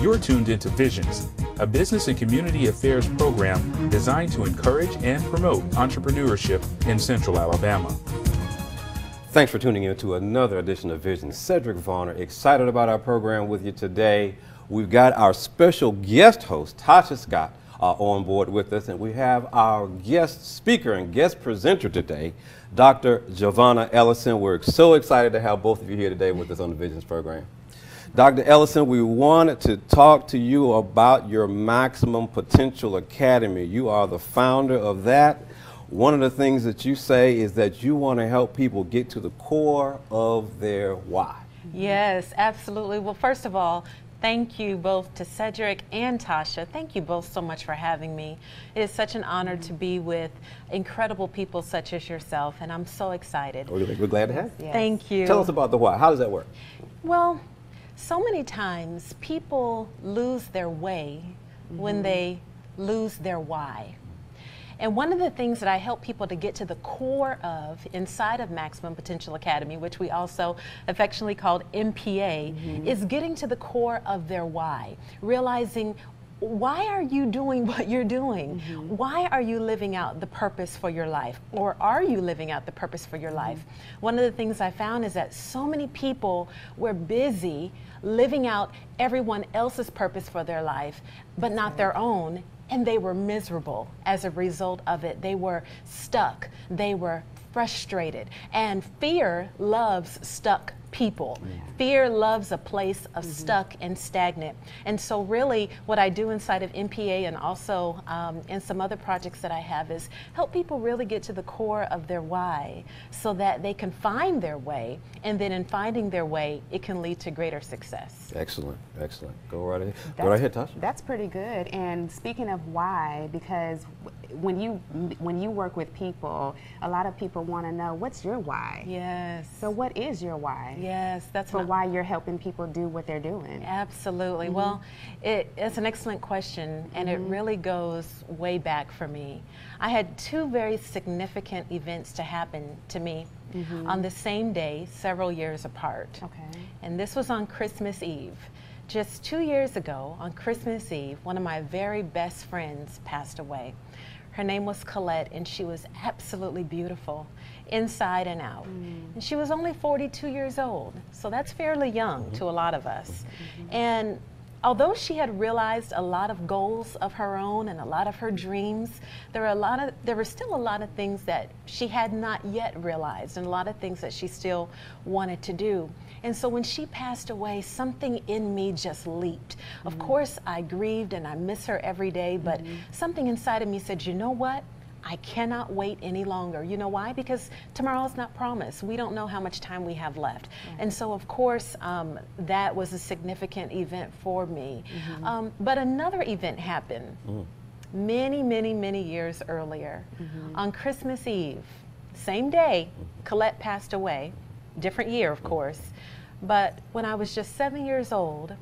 You're tuned into Visions, a business and community affairs program designed to encourage and promote entrepreneurship in Central Alabama. Thanks for tuning in to another edition of Visions. Cedric Jevonnah, excited about our program with you today. We've got our special guest host, Tasha Scott, on board with us, and we have our guest speaker and guest presenter today, Dr. Jevonnah Ellison. We're so excited to have both of you here today with us on the Visions program. Dr. Ellison, we wanted to talk to you about your Maximum Potential Academy. You are the founder of that. One of the things that you say is that you want to help people get to the core of their why. Yes, absolutely. Well, first of all, thank you both to Cedric and Tasha. Thank you both so much for having me. It is such an honor to be with incredible people such as yourself, and I'm so excited. We're glad to have you. Yes. Thank you. Tell us about the why. How does that work? Well, so many times people lose their way when they lose their why. And one of the things that I help people to get to the core of inside of Maximum Potential Academy, which we also affectionately called MPA, is getting to the core of their why, realizing why are you doing what you're doing? Why are you living out the purpose for your life? Or are you living out the purpose for your life? One of the things I found is that so many people were busy living out everyone else's purpose for their life, but not their own. And they were miserable as a result of it. They were stuck. They were frustrated. And fear loves stuck people. Fear loves a place of stuck and stagnant. And so really what I do inside of MPA and also in some other projects that I have is help people really get to the core of their why so that they can find their way. And then in finding their way, it can lead to greater success. Excellent, excellent. Go right ahead. Go right ahead, Tasha. That's pretty good. And speaking of why, because when you work with people, a lot of people want to know, what's your why? Yes. So what is your why? Yes, that's for why you're helping people do what they're doing. Absolutely. Well, it's an excellent question, and it really goes way back for me. I had two very significant events to happen to me on the same day, several years apart. Okay. And this was on Christmas Eve. Just 2 years ago, on Christmas Eve, one of my very best friends passed away. Her name was Colette, and she was absolutely beautiful, inside and out. And she was only 42 years old, so that's fairly young to a lot of us. And although she had realized a lot of goals of her own and a lot of her dreams, there were still a lot of things that she had not yet realized and a lot of things that she still wanted to do. And so when she passed away, something in me just leaped. Of course, I grieved and I miss her every day, but something inside of me said, you know what? I cannot wait any longer. You know why? Because tomorrow's not promised. We don't know how much time we have left. And so, of course, that was a significant event for me. But another event happened many, many, many years earlier. On Christmas Eve, same day, Colette passed away. Different year, of course. But when I was just 7 years old,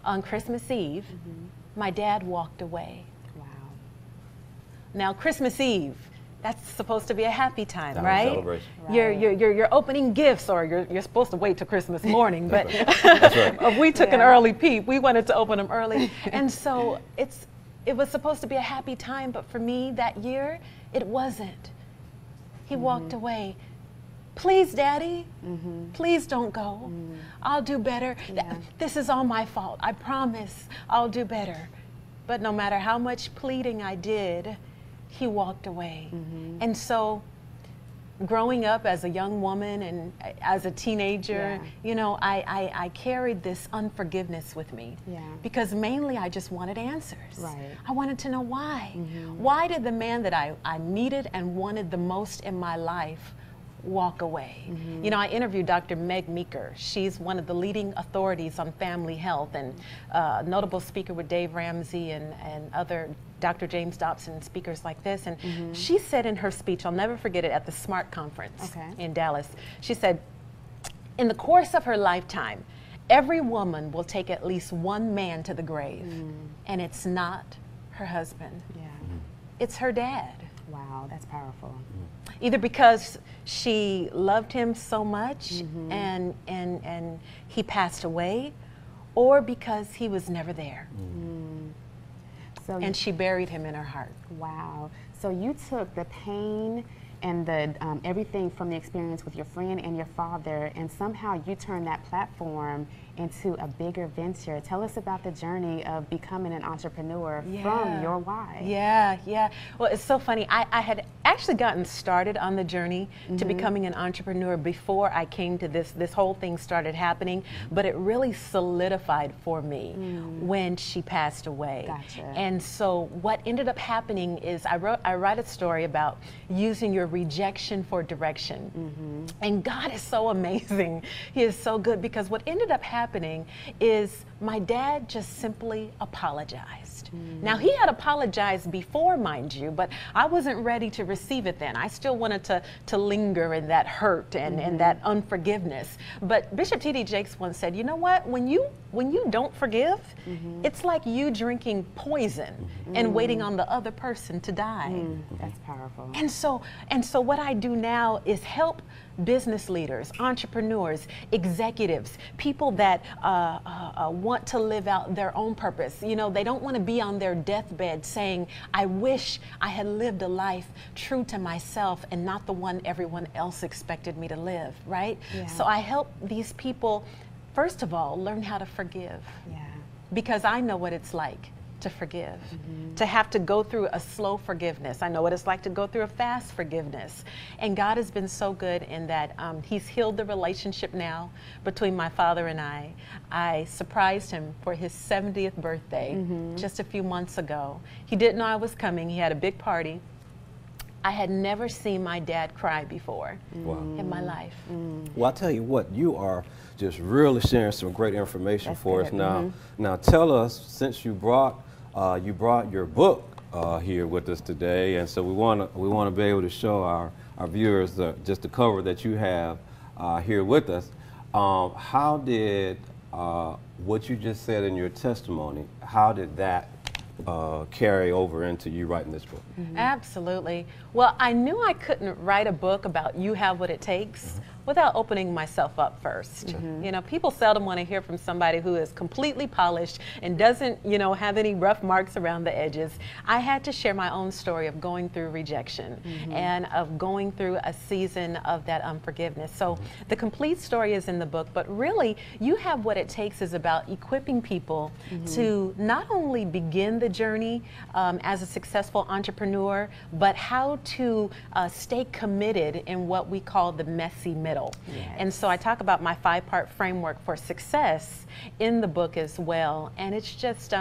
on Christmas Eve, my dad walked away. Now, Christmas Eve, that's supposed to be a happy time, right? Celebration. You're opening gifts, or you're supposed to wait till Christmas morning, but That's right. we took an early peep. We wanted to open them early. And so it was supposed to be a happy time, but for me that year, it wasn't. He walked away. Please, Daddy, please don't go. I'll do better. This is all my fault. I promise I'll do better. But no matter how much pleading I did, he walked away. And so growing up as a young woman and as a teenager, you know, I carried this unforgiveness with me because mainly I just wanted answers. I wanted to know why. Why did the man that I needed and wanted the most in my life walk away? You know, I interviewed Dr. Meg Meeker. She's one of the leading authorities on family health and a notable speaker with Dave Ramsey and other Dr. James Dobson, speakers like this. And she said in her speech, I'll never forget it, at the SMART conference in Dallas, she said, in the course of her lifetime, every woman will take at least one man to the grave, and it's not her husband. It's her dad. Wow, that's powerful. Either because she loved him so much and he passed away, or because he was never there. So And she buried him in her heart. wow. So you took the pain and the everything from the experience with your friend and your father, and somehow you turned that platform into a bigger venture. Tell us about the journey of becoming an entrepreneur from your why. Yeah. Well, it's so funny. I had actually gotten started on the journey to becoming an entrepreneur before I came to this whole thing started happening, but it really solidified for me when she passed away. Gotcha. And so what ended up happening is I write a story about using your rejection for direction. And God is so amazing. He is so good, because what ended up happening is my dad just simply apologized. Now, he had apologized before, mind you, but I wasn't ready to receive it then. I still wanted to linger in that hurt and that unforgiveness. But Bishop T.D. Jakes once said, you know what, when you don't forgive, it's like you drinking poison and waiting on the other person to die. That's powerful. And so what I do now is help business leaders, entrepreneurs, executives, people that want to live out their own purpose. You know, they don't want to be on their deathbed saying, I wish I had lived a life true to myself and not the one everyone else expected me to live, right? Yeah. So I help these people, first of all, learn how to forgive. Yeah. Because I know what it's like to forgive, to have to go through a slow forgiveness. I know what it's like to go through a fast forgiveness. And God has been so good in that He's healed the relationship now between my father and I. I surprised him for his 70th birthday just a few months ago. He didn't know I was coming. He had a big party. I had never seen my dad cry before in my life. Well, I tell you what, you are just really sharing some great information for us good. now. Now, tell us, since you brought your book here with us today, and so we want to be able to show our viewers just the cover that you have here with us. How did what you just said in your testimony, how did that carry over into you writing this book? Absolutely. Well, I knew I couldn't write a book about You Have What It Takes without opening myself up first. You know, people seldom want to hear from somebody who is completely polished and doesn't, you know, have any rough marks around the edges. I had to share my own story of going through rejection and of going through a season of that unforgiveness. So the complete story is in the book, but really, You Have What It Takes is about equipping people to not only begin the journey as a successful entrepreneur, but how to stay committed in what we call the messy middle. And so I talk about my 5-part framework for success in the book as well. And it's just,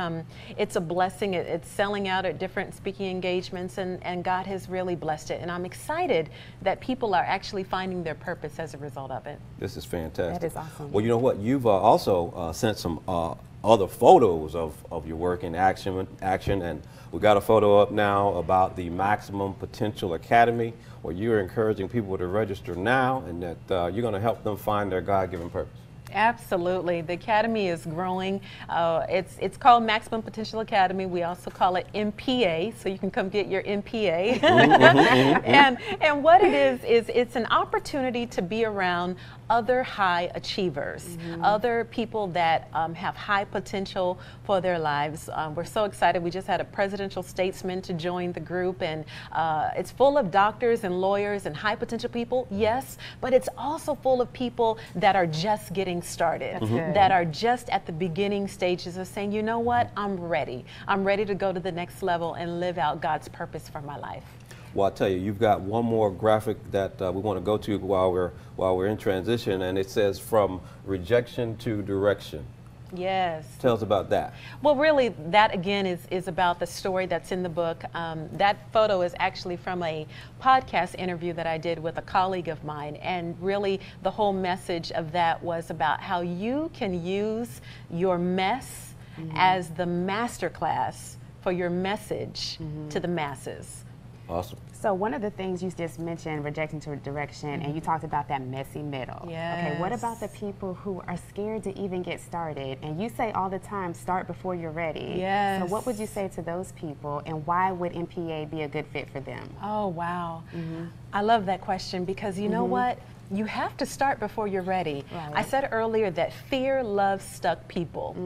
it's a blessing. It's selling out at different speaking engagements, and God has really blessed it. And I'm excited that people are actually finding their purpose as a result of it. This is fantastic. That is awesome. Well, you know what? You've also sent some other photos of your work in action, and we got a photo up now about the Maximum Potential Academy, where you're encouraging people to register now, and that you're going to help them find their God-given purpose. Absolutely. The Academy is growing. It's called Maximum Potential Academy. We also call it MPA, so you can come get your MPA. And what it is it's an opportunity to be around other high achievers, other people that have high potential for their lives. We're so excited. We just had a presidential statesman to join the group, and it's full of doctors and lawyers and high potential people, yes, but it's also full of people that are just getting started, that are just at the beginning stages of saying, you know what, I'm ready. I'm ready to go to the next level and live out God's purpose for my life. Well, I'll tell you, you've got one more graphic that we want to go to while we're in transition, and it says From Rejection to Direction. Yes. Tell us about that. Well, really, that again is about the story that's in the book. That photo is actually from a podcast interview that I did with a colleague of mine, and really the whole message of that was about how you can use your mess as the masterclass for your message to the masses. Awesome. So one of the things you just mentioned, rejection to direction, and you talked about that messy middle. Yes. Okay, what about the people who are scared to even get started? And you say all the time, start before you're ready. Yes. So what would you say to those people, and why would MPA be a good fit for them? Oh, wow. I love that question, because you know what? You have to start before you're ready. Right. I said earlier that fear loves stuck people.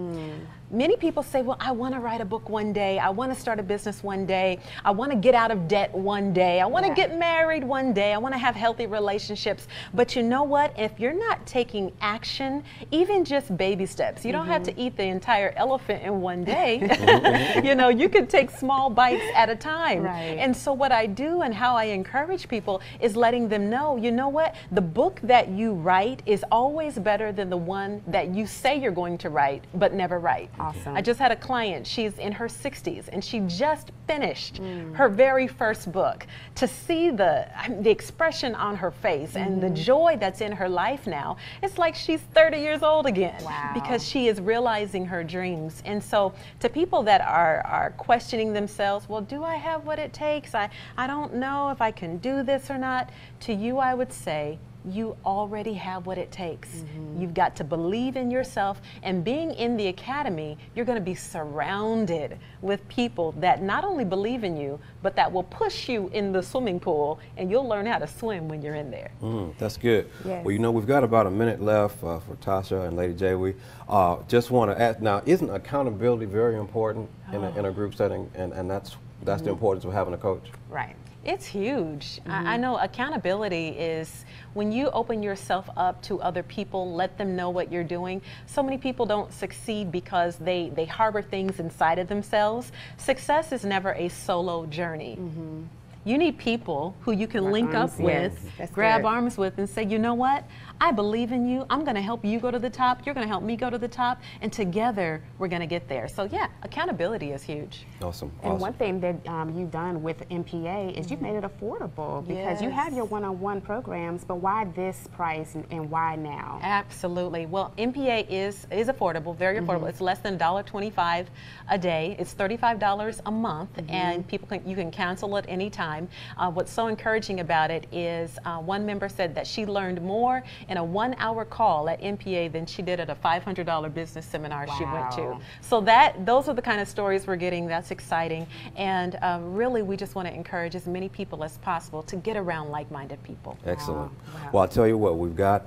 Many people say, well, I want to write a book one day. I want to start a business one day. I want to get out of debt one day. I want to get married one day. I want to have healthy relationships. But you know what? If you're not taking action, even just baby steps, you don't have to eat the entire elephant in one day. You know, you can take small bites at a time. Right. And so what I do and how I encourage people is letting them know, you know what? The book that you write is always better than the one that you say you're going to write, but never write. Awesome. I just had a client, she's in her 60s, and she just finished her very first book. To see the expression on her face and the joy that's in her life now, it's like she's 30 years old again. Wow. Because she is realizing her dreams. And so to people that are questioning themselves, well, do I have what it takes? I don't know if I can do this or not. To you, I would say, you already have what it takes. You've got to believe in yourself, and being in the academy, you're going to be surrounded with people that not only believe in you, but that will push you in the swimming pool, and you'll learn how to swim when you're in there. That's good. Yes. Well, you know, we've got about a minute left for Tasha and Lady J. We just want to ask, now, isn't accountability very important in a group setting, and that's the importance of having a coach? Right. It's huge. I know accountability is when you open yourself up to other people, let them know what you're doing. So many people don't succeed because they harbor things inside of themselves. Success is never a solo journey. You need people who you can link up with, grab arms with, and say, you know what? I believe in you. I'm going to help you go to the top. You're going to help me go to the top. And together, we're going to get there. So yeah, accountability is huge. Awesome. And one thing that you've done with MPA is you've made it affordable, because you have your one-on-one programs, but why this price and why now? Absolutely. Well, MPA is affordable, very affordable. It's less than $1.25 a day. It's $35 a month, and you can cancel at any time. What's so encouraging about it is one member said that she learned more in a 1-hour call at MPA than she did at a $500 business seminar she went to. So those are the kind of stories we're getting. That's exciting. And really, we just want to encourage as many people as possible to get around like-minded people. Excellent. Well, I'll tell you what, we've got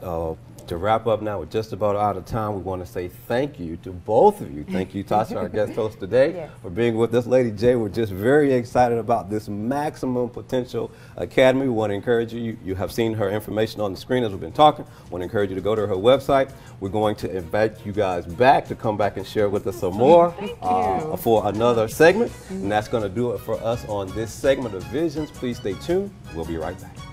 to wrap up now. We're just about out of time. We want to say thank you to both of you. Thank you, Tasha, our guest host today, for being with us. Lady J, we're just very excited about this Maximum Potential Academy. We want to encourage you. You have seen her information on the screen as we've been talking. We want to encourage you to go to her website. We're going to invite you guys back to come back and share with us some more for another segment. And that's going to do it for us on this segment of Visions. Please stay tuned. We'll be right back.